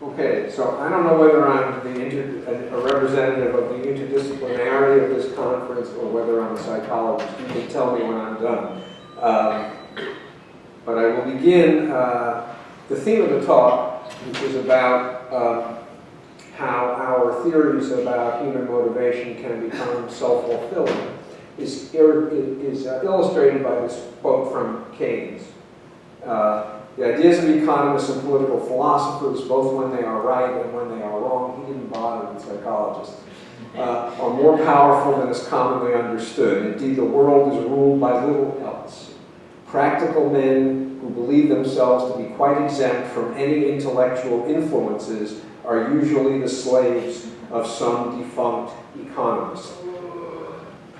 Okay, so I don't know whether I'm a representative of the interdisciplinarity of this conference or whether I'm a psychologist. You can tell me when I'm done. But I will begin the theme of the talk, which is about how our theories about human motivation can become self-fulfilling, is illustrated by this quote from Keynes. The ideas of economists and political philosophers, both when they are right and when they are wrong, he didn't bother with psychologists, are more powerful than is commonly understood. Indeed, the world is ruled by little else. Practical men who believe themselves to be quite exempt from any intellectual influences are usually the slaves of some defunct economist.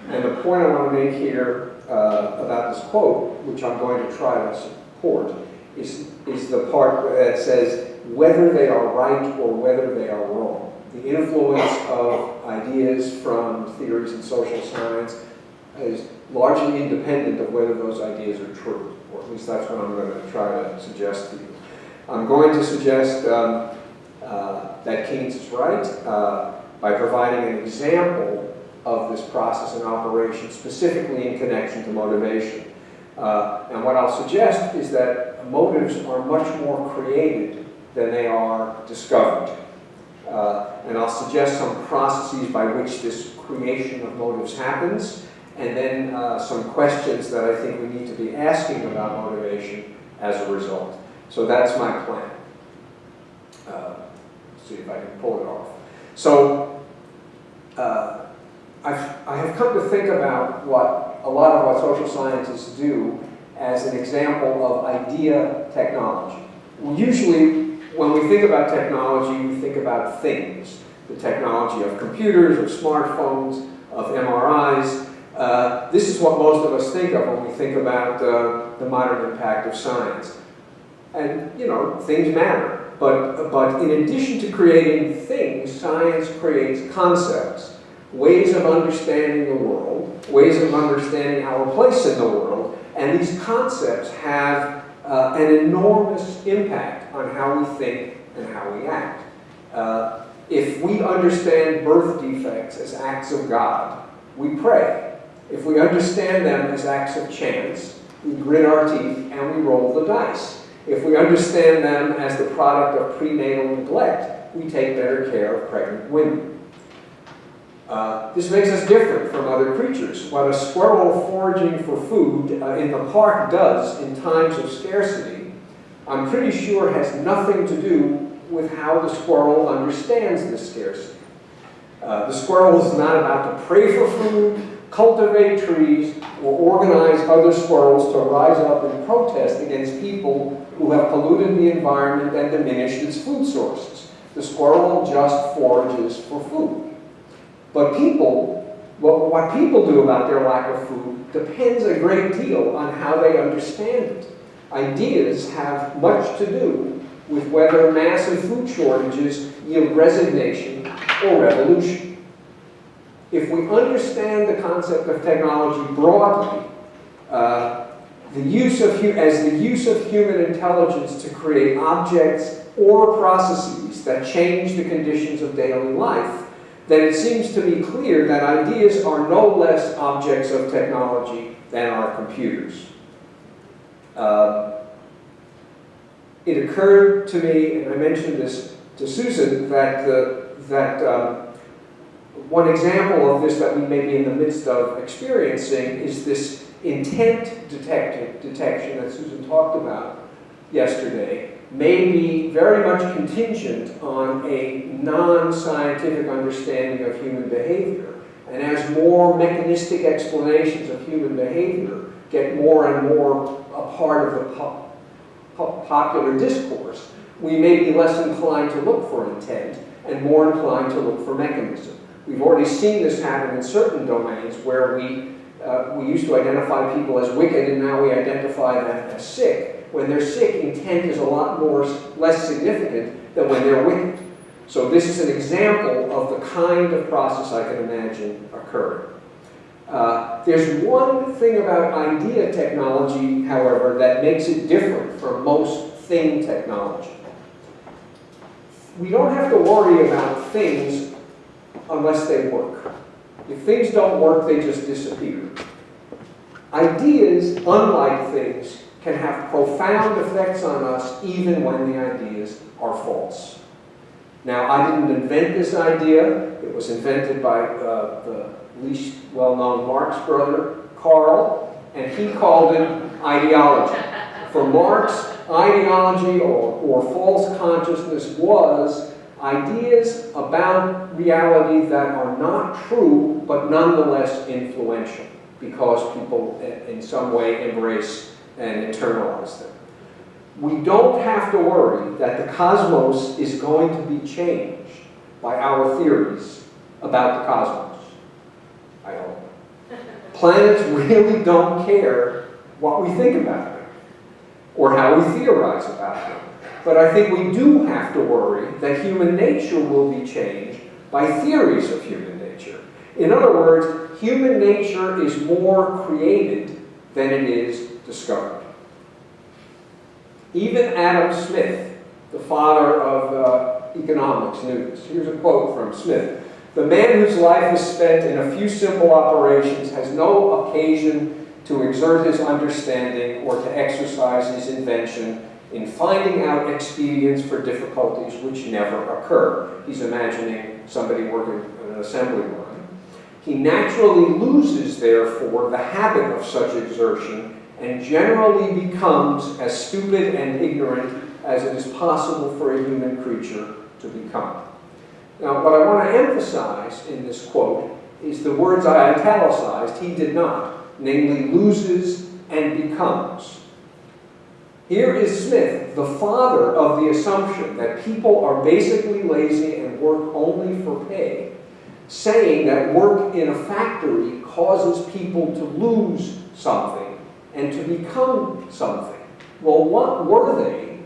And the point I want to make here about this quote, which I'm going to try to support, is the part that says whether they are right or whether they are wrong. The influence of ideas from theories in social science is largely independent of whether those ideas are true, or at least that's what I'm going to try to suggest to you. I'm going to suggest that Keynes is right by providing an example of this process in operation, specifically in connection to motivation. And what I'll suggest is that motives are much more created than they are discovered. And I'll suggest some processes by which this creation of motives happens, and then some questions that I think we need to be asking about motivation as a result. So that's my plan. Let's see if I can pull it off. So I have come to think about what a lot of what social scientists do as an example of idea technology. Usually, when we think about technology, we think about things. The technology of computers, of smartphones, of MRIs. This is what most of us think of when we think about the modern impact of science. And, you know, things matter. But in addition to creating things, science creates concepts, ways of understanding the world, ways of understanding our place in the world, and these concepts have an enormous impact on how we think and how we act. If we understand birth defects as acts of God, we pray. If we understand them as acts of chance, we grit our teeth and we roll the dice. If we understand them as the product of prenatal neglect, we take better care of pregnant women. This makes us different from other creatures. What a squirrel foraging for food in the park does in times of scarcity, I'm pretty sure has nothing to do with how the squirrel understands this scarcity. The squirrel is not about to pray for food, cultivate trees, or organize other squirrels to rise up and protest against people who have polluted the environment and diminished its food sources. The squirrel just forages for food. But people, what people do about their lack of food depends a great deal on how they understand it. Ideas have much to do with whether massive food shortages yield resignation or revolution. If we understand the concept of technology broadly, the use of human intelligence to create objects or processes that change the conditions of daily life, then it seems to be clear that ideas are no less objects of technology than are computers. It occurred to me, and I mentioned this to Susan, that one example of this that we may be in the midst of experiencing is this intent detection that Susan talked about yesterday may be very much contingent on a non-scientific understanding of human behavior. And as more mechanistic explanations of human behavior get more and more a part of the popular discourse, we may be less inclined to look for intent and more inclined to look for mechanism. We've already seen this happen in certain domains where we used to identify people as wicked and now we identify them as sick. When they're sick, intent is a lot less significant than when they're wicked. So this is an example of the kind of process I can imagine occurring. There's one thing about idea technology, however, that makes it different from most thing technology. we don't have to worry about things unless they work. If things don't work, they just disappear. Ideas, unlike things, can have profound effects on us even when the ideas are false. Now, I didn't invent this idea. It was invented by the least well-known Marx brother, Karl, and he called it ideology. For Marx, ideology or false consciousness was ideas about reality that are not true, but nonetheless influential, because people in some way embrace and internalize them. We don't have to worry that the cosmos is going to be changed by our theories about the cosmos. I hope. Planets really don't care what we think about them or how we theorize about them. But I think we do have to worry that human nature will be changed by theories of human nature. In other words, human nature is more created than it is discovered. Even Adam Smith, the father of economics, knew this. Here's a quote from Smith. "The man whose life is spent in a few simple operations has no occasion to exert his understanding or to exercise his invention in finding out expedients for difficulties which never occur." He's imagining somebody working on an assembly line. "He naturally loses, therefore, the habit of such exertion and generally becomes as stupid and ignorant as it is possible for a human creature to become." Now, what I want to emphasize in this quote is the words I italicized. He did not, namely loses and becomes. Here is Smith, the father of the assumption that people are basically lazy and work only for pay, saying that work in a factory causes people to lose something and to become something. Well, what were they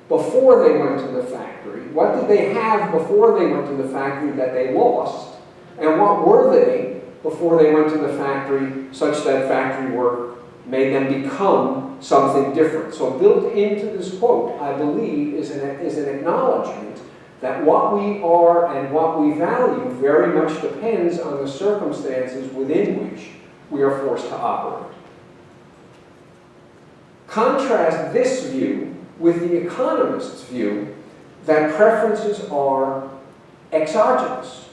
before they went to the factory? What did they have before they went to the factory that they lost? And what were they before they went to the factory such that factory work made them become something different? So built into this quote, I believe, is an acknowledgement that what we are and what we value very much depends on the circumstances within which we are forced to operate. Contrast this view with the economist's view that preferences are exogenous.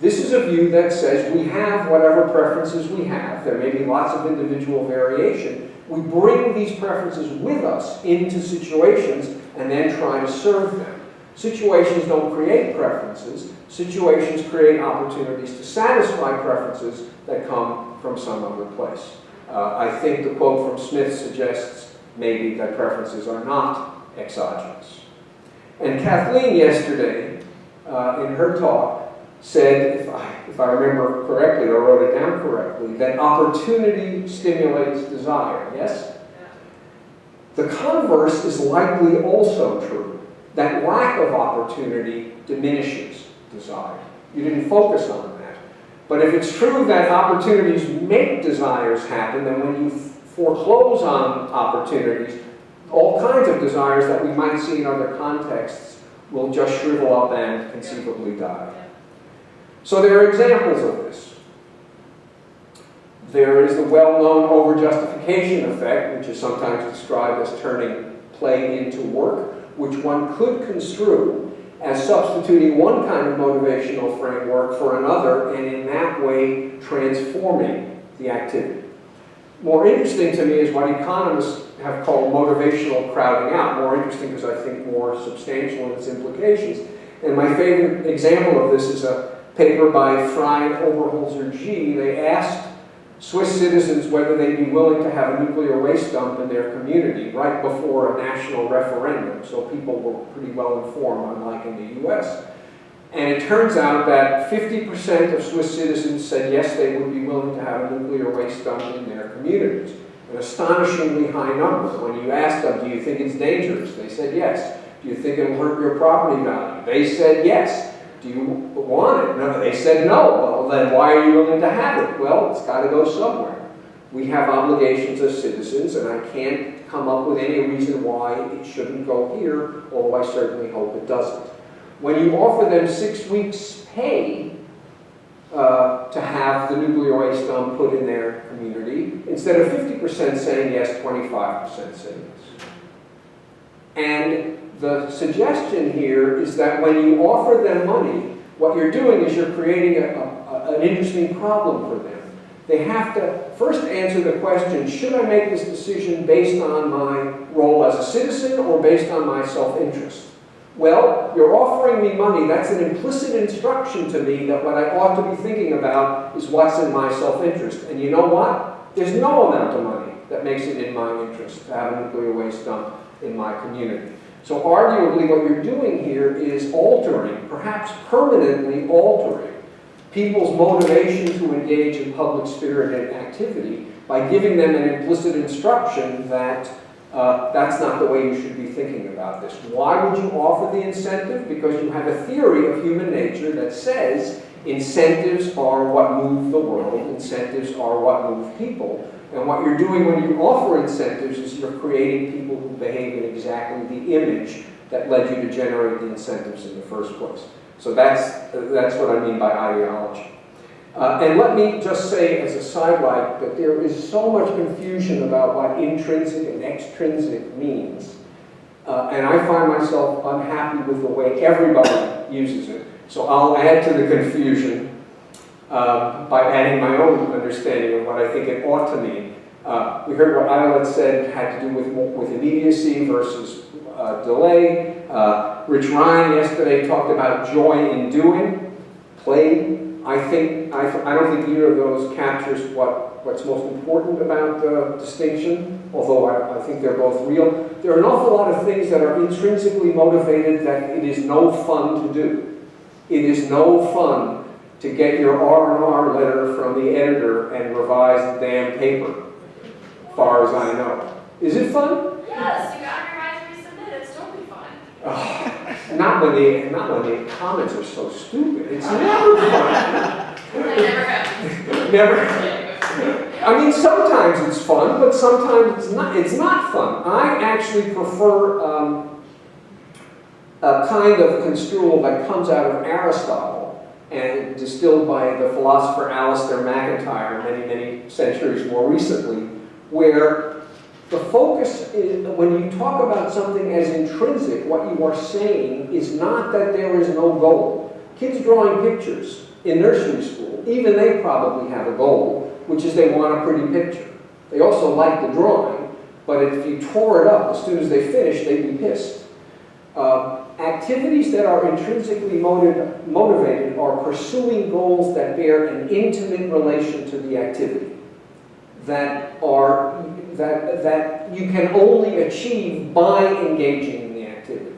This is a view that says we have whatever preferences we have. There may be lots of individual variation. We bring these preferences with us into situations and then try to serve them. Situations don't create preferences. Situations create opportunities to satisfy preferences that come from some other place. I think the quote from Smith suggests maybe that preferences are not exogenous. And Kathleen yesterday, in her talk, said, if I remember correctly or wrote it down correctly, that opportunity stimulates desire. Yes? The converse is likely also true, that lack of opportunity diminishes desire. You didn't focus on that. But if it's true that opportunities make desires happen, then when you foreclose on opportunities, all kinds of desires that we might see in other contexts will just shrivel up and conceivably die. So there are examples of this. There is the well-known over-justification effect, which is sometimes described as turning play into work, which one could construe as substituting one kind of motivational framework for another, and in that way transforming the activity. More interesting to me is what economists have called motivational crowding out. More interesting because I think more substantial in its implications. And my favorite example of this is a paper by Frey and Oberholzer G. They asked Swiss citizens whether they'd be willing to have a nuclear waste dump in their community right before a national referendum, so people were pretty well informed, unlike in the US. And it turns out that 50% of Swiss citizens said yes, they would be willing to have a nuclear waste dump in their communities. An astonishingly high number. When you asked them, do you think it's dangerous? They said yes. Do you think it'll hurt your property value? They said yes. Do you want it? No, they said no. Well, then why are you willing to have it? Well, it's got to go somewhere. We have obligations as citizens, and I can't come up with any reason why it shouldn't go here, although I certainly hope it doesn't. When you offer them 6 weeks' pay to have the nuclear waste dump put in their community, instead of 50% saying yes, 25% say yes. And the suggestion here is that when you offer them money, what you're doing is you're creating an interesting problem for them. They have to first answer the question, should I make this decision based on my role as a citizen or based on my self-interest? Well, you're offering me money. That's an implicit instruction to me that what I ought to be thinking about is what's in my self-interest. And you know what? There's no amount of money that makes it in my interest to have a nuclear waste dump in my community. So arguably what you're doing here is altering, perhaps permanently altering, people's motivation to engage in public-spirited activity by giving them an implicit instruction that that's not the way you should be thinking about this. Why would you offer the incentive? Because you have a theory of human nature that says incentives are what move the world, incentives are what move people, and what you're doing when you offer incentives is you're creating people who behave in exactly the image that led you to generate the incentives in the first place. So that's what I mean by ideology. And let me just say as a sidelight that there is so much confusion about what intrinsic and extrinsic means. And I find myself unhappy with the way everybody uses it. So I'll add to the confusion by adding my own understanding of what I think it ought to mean. We heard what Eilert said had to do with immediacy versus delay. Rich Ryan yesterday talked about joy in doing, play. I don't think either of those captures what's most important about the distinction, although I think they're both real. There are an awful lot of things that are intrinsically motivated that it is no fun to do. It is no fun to get your R&R letter from the editor and revise the damn paper, as far as I know. Is it fun? Yes, you got to remind me to resubmit. It's totally fun. Not when the comments are so stupid. It's never fun. That never happens. Never. I mean, sometimes it's fun, but sometimes it's not. It's not fun. I actually prefer a kind of construal that comes out of Aristotle and distilled by the philosopher Alistair MacIntyre many centuries more recently, where the focus is, when you talk about something as intrinsic, what you are saying is not that there is no goal. Kids drawing pictures in nursery school, even they probably have a goal, which is they want a pretty picture. They also like the drawing, but if you tore it up as soon as they finish, they'd be pissed. Activities that are intrinsically motivated are pursuing goals that bear an intimate relation to the activity, that you can only achieve by engaging in the activity.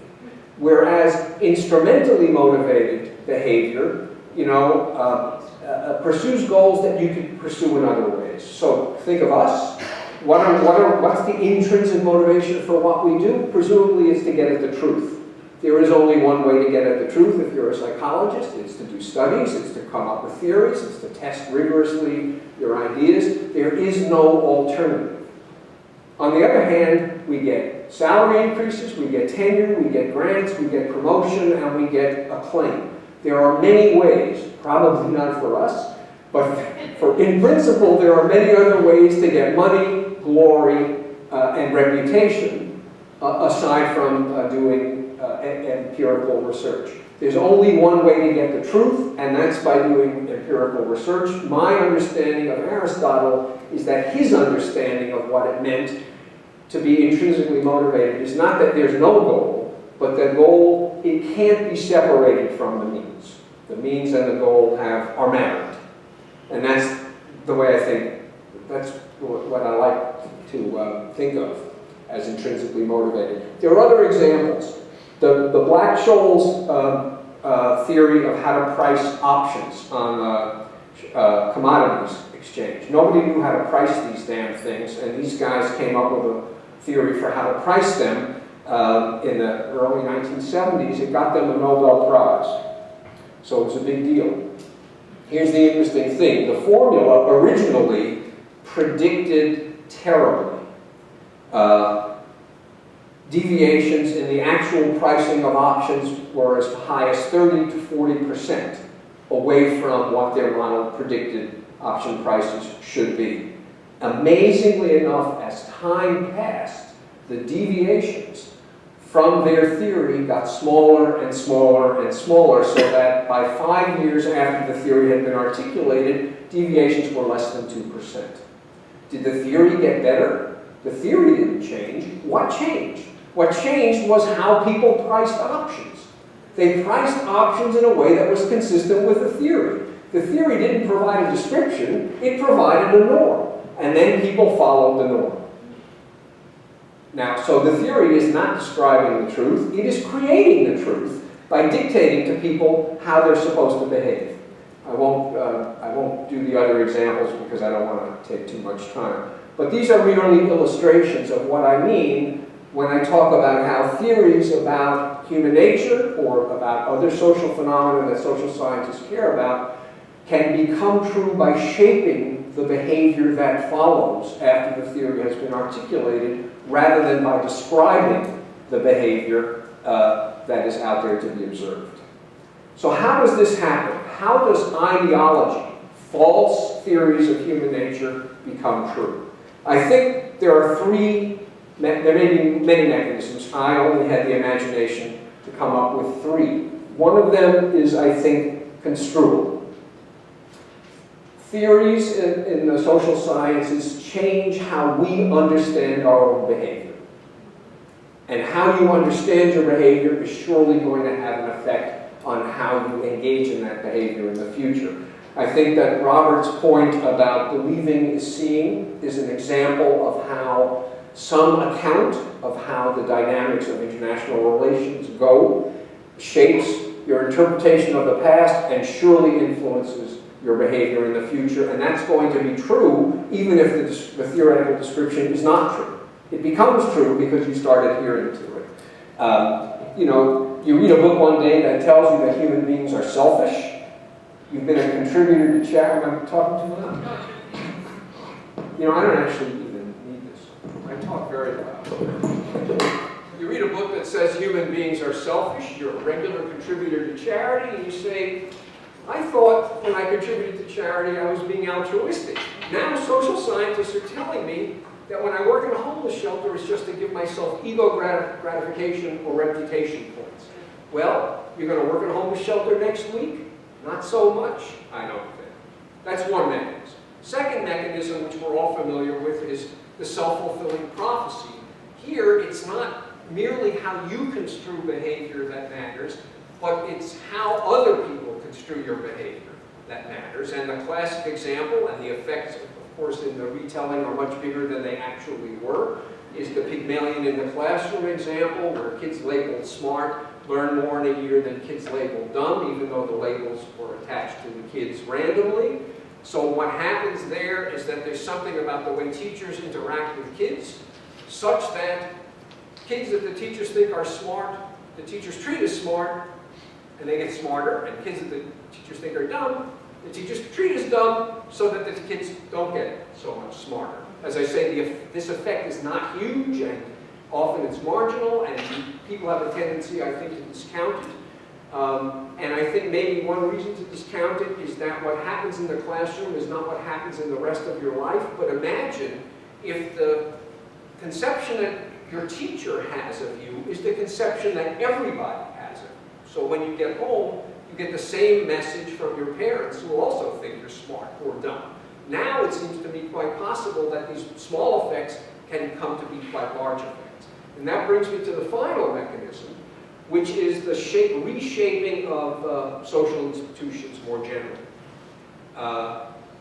Whereas instrumentally motivated behavior, pursues goals that you can pursue in other ways. So think of us. What's the intrinsic motivation for what we do? Presumably it's to get at the truth. There is only one way to get at the truth if you're a psychologist. It's to do studies, it's to come up with theories, it's to test rigorously your ideas. There is no alternative. On the other hand, we get salary increases, we get tenure, we get grants, we get promotion, and we get acclaim. There are many ways, probably not for us, but in principle, there are many other ways to get money, glory, and reputation, aside from doing empirical research. There's only one way to get the truth, and that's by doing empirical research. My understanding of Aristotle is that his understanding of what it meant to be intrinsically motivated is not that there's no goal, but the goal, it can't be separated from the means. The means and the goal are married. And that's the way I think, that's what I like to think of as intrinsically motivated. There are other examples. The Black-Scholes theory of how to price options on commodities exchange. Nobody knew how to price these damn things, and these guys came up with a theory for how to price them in the early 1970s. It got them a Nobel Prize. So it was a big deal. Here's the interesting thing. The formula originally predicted terribly. deviations in the actual pricing of options were as high as 30 to 40% away from what their model predicted option prices should be. Amazingly enough, as time passed, the deviations from their theory got smaller and smaller and smaller, so that by 5 years after the theory had been articulated, deviations were less than 2%. Did the theory get better? The theory didn't change. What changed? What changed was how people priced options. They priced options in a way that was consistent with the theory. The theory didn't provide a description, it provided a norm. And then people followed the norm. Now, so the theory is not describing the truth, it is creating the truth by dictating to people how they're supposed to behave. I won't do the other examples because I don't want to take too much time. But these are merely illustrations of what I mean when I talk about how theories about human nature or about other social phenomena that social scientists care about can become true by shaping the behavior that follows after the theory has been articulated, rather than by describing the behavior that is out there to be observed. So how does this happen? How does ideology, false theories of human nature, become true? I think there are there may be many mechanisms. I only had the imagination to come up with 3. One of them is, I think, construal. Theories in the social sciences change how we understand our own behavior. And how you understand your behavior is surely going to have an effect on how you engage in that behavior in the future. I think that Robert's point about believing is seeing is an example of how some account of how the dynamics of international relations go shapes your interpretation of the past and surely influences your behavior in the future. And that's going to be true even if the theoretical description is not true. It becomes true because you start adhering to it. You read a book one day that tells you that human beings are selfish. You've been a contributor to charity. Am I talking too loud? I don't actually even need this. I talk very loud. You read a book that says human beings are selfish. You're a regular contributor to charity, and you say, I thought when I contributed to charity I was being altruistic. Now social scientists are telling me that when I work in a homeless shelter it's just to give myself ego gratification or reputation points. Well, you're going to work in a homeless shelter next week? Not so much, I don't think. That's one mechanism. Second mechanism, which we're all familiar with, is the self-fulfilling prophecy. Here, it's not merely how you construe behavior that matters, but it's how other people construe your behavior that matters. And the classic example, and the effects, of course, in the retelling are much bigger than they actually were, is the Pygmalion in the classroom example, where kids labeled smart learn more in a year than kids labeled dumb, even though the labels were attached to the kids randomly. So what happens there is that there's something about the way teachers interact with kids, such that kids that the teachers think are smart, the teachers treat as smart, and they get smarter, and kids that the teachers think are dumb, the teachers treat as dumb, so that the kids don't get so much smarter. As I say, this effect is not huge, and often it's marginal, and people have a tendency, I think, to discount it. And I think maybe one reason to discount it is that what happens in the classroom is not what happens in the rest of your life. But imagine if the conception that your teacher has of you is the conception that everybody has of you. So when you get home, you get the same message from your parents, who also think you're smart or dumb. Now it seems to me quite possible that these small effects can come to be quite large effects. And that brings me to the final mechanism, which is the reshaping of social institutions more generally.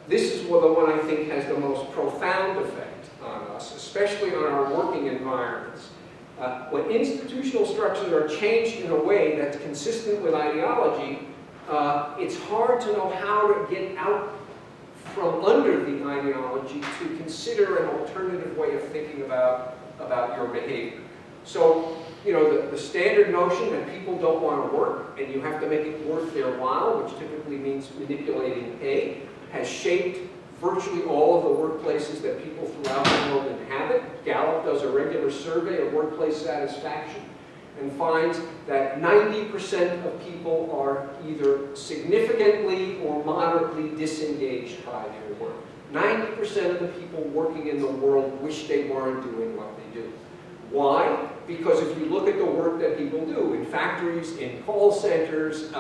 This is the one I think has the most profound effect on us, especially on our working environments. When institutional structures are changed in a way that's consistent with ideology, it's hard to know how to get out from under the ideology to consider an alternative way of thinking about your behavior. So, the standard notion that people don't want to work and you have to make it worth their while, which typically means manipulating pay, has shaped virtually all of the workplaces that people throughout the world inhabit. Gallup does a regular survey of workplace satisfaction and finds that 90% of people are either significantly or moderately disengaged by their work. 90% of the people working in the world wish they weren't doing what they do. Why? Because if you look at the work that people do in factories, in call centers,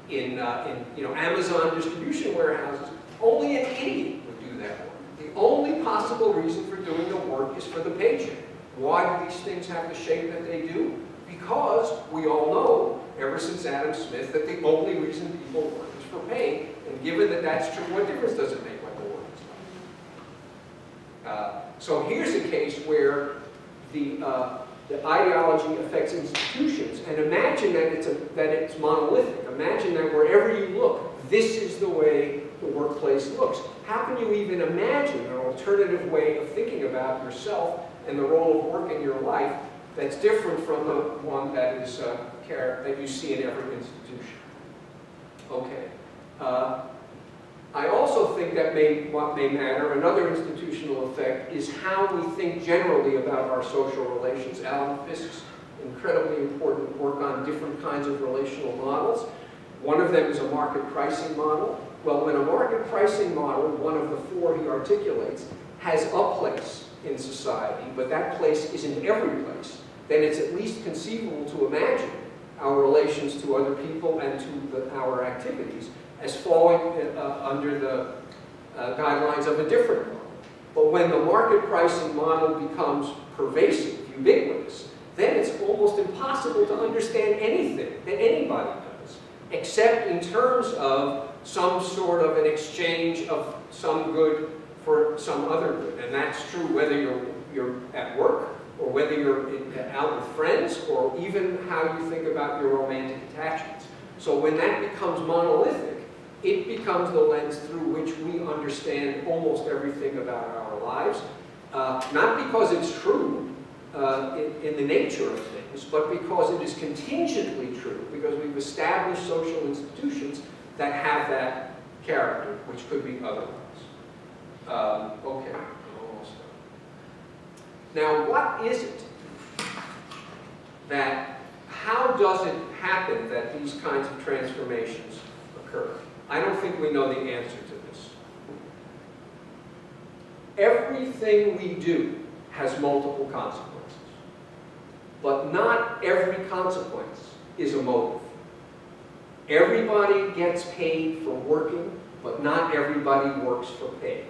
in Amazon distribution warehouses, only an idiot would do that work. The only possible reason for doing the work is for the paycheck. Why do these things have the shape that they do? Because we all know, ever since Adam Smith, that the only reason people work is for pay. And given that that's true, what difference does it make what the work is like? So here's a case where the ideology affects institutions, and imagine that it's monolithic. Imagine that wherever you look, this is the way the workplace looks. How can you even imagine an alternative way of thinking about yourself and the role of work in your life that's different from the one that is that you see in every institution? Okay. I also think that what may matter, another institutional effect, is how we think generally about our social relations. Alan Fiske's incredibly important work on different kinds of relational models. One of them is a market pricing model. Well, when a market pricing model, one of the four he articulates, has a place in society, but that place isn't every place, then it's at least conceivable to imagine our relations to other people and to our activities as falling under the guidelines of a different model. But when the market pricing model becomes pervasive, ubiquitous, then it's almost impossible to understand anything that anybody does, except in terms of some sort of an exchange of some good for some other good. And that's true whether you're at work, or whether you're out with friends, or even how you think about your romantic attachments. So when that becomes monolithic, it becomes the lens through which we understand almost everything about our lives, not because it's true in the nature of things, but because it is contingently true, because we've established social institutions that have that character, which could be otherwise. Okay, almost done. Now, what is it how does it happen that these kinds of transformations occur? I don't think we know the answer to this. Everything we do has multiple consequences, but not every consequence is a motive. Everybody gets paid for working, but not everybody works for pay.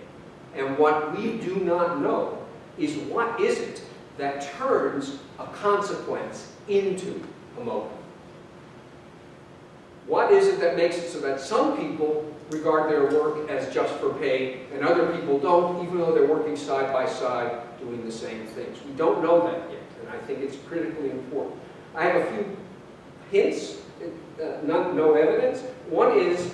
And what we do not know is what is it that turns a consequence into a motive. What is it that makes it so that some people regard their work as just for pay and other people don't, even though they're working side by side doing the same things? We don't know that yet, and I think it's critically important. I have a few hints, no evidence. One is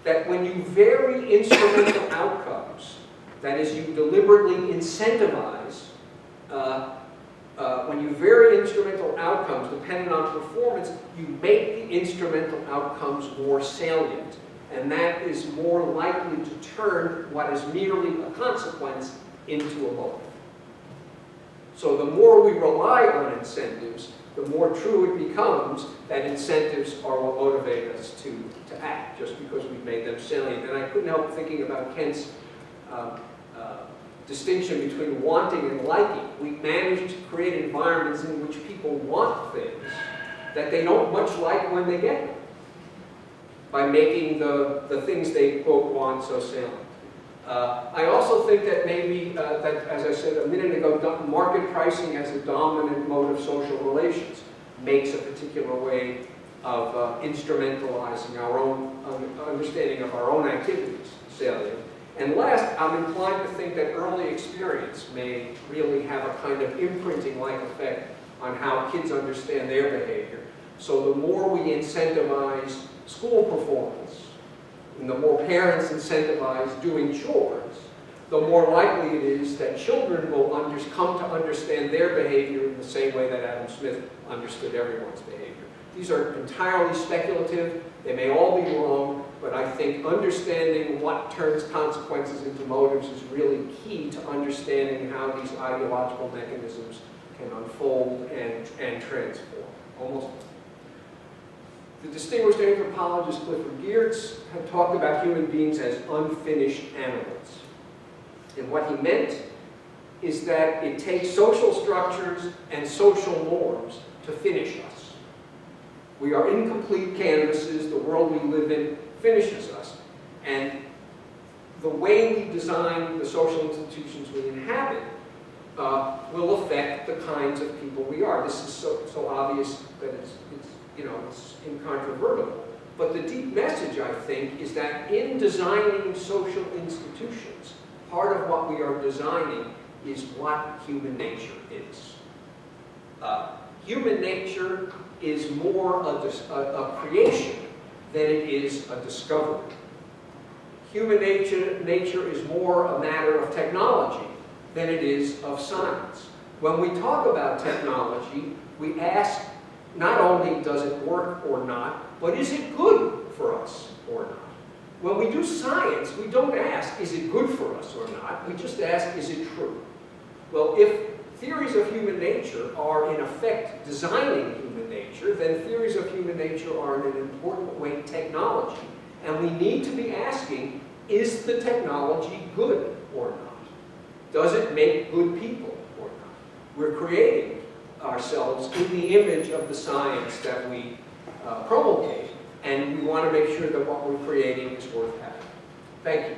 that when you vary instrumental outcomes, that is, you deliberately incentivize, when you vary instrumental outcomes dependent on performance, you make the instrumental outcomes more salient. And that is more likely to turn what is merely a consequence into a motive. So the more we rely on incentives, the more true it becomes that incentives are what motivate us to act, just because we've made them salient. And I couldn't help thinking about Kent's distinction between wanting and liking. We manage to create environments in which people want things that they don't much like when they get them, by making the things they, quote, want so salient. I also think that maybe, that, as I said a minute ago, market pricing as a dominant mode of social relations makes a particular way of instrumentalizing our own understanding of our own activities salient. And last, I'm inclined to think that early experience may really have a kind of imprinting-like effect on how kids understand their behavior. So the more we incentivize school performance, and the more parents incentivize doing chores, the more likely it is that children will come to understand their behavior in the same way that Adam Smith understood everyone's behavior. These are entirely speculative. They may all be wrong, But I think understanding what turns consequences into motives is really key to understanding how these ideological mechanisms can unfold and transform. Almost. The distinguished anthropologist Clifford Geertz had talked about human beings as unfinished animals. And what he meant is that it takes social structures and social norms to finish us. We are incomplete canvases. The world we live in finishes us. And the way we design the social institutions we inhabit will affect the kinds of people we are. This is so obvious that it's incontrovertible. But the deep message, I think, is that in designing social institutions, part of what we are designing is what human nature is. Human nature is more a creation than it is a discovery. Human nature is more a matter of technology than it is of science. When we talk about technology, we ask not only does it work or not, but is it good for us or not? When we do science, we don't ask, is it good for us or not? We just ask, is it true? Well, if theories of human nature are in effect designing human nature, then theories of human nature are in an important way technology. And we need to be asking, is the technology good or not? Does it make good people or not? We're creating ourselves in the image of the science that we promulgate, and we want to make sure that what we're creating is worth having. Thank you.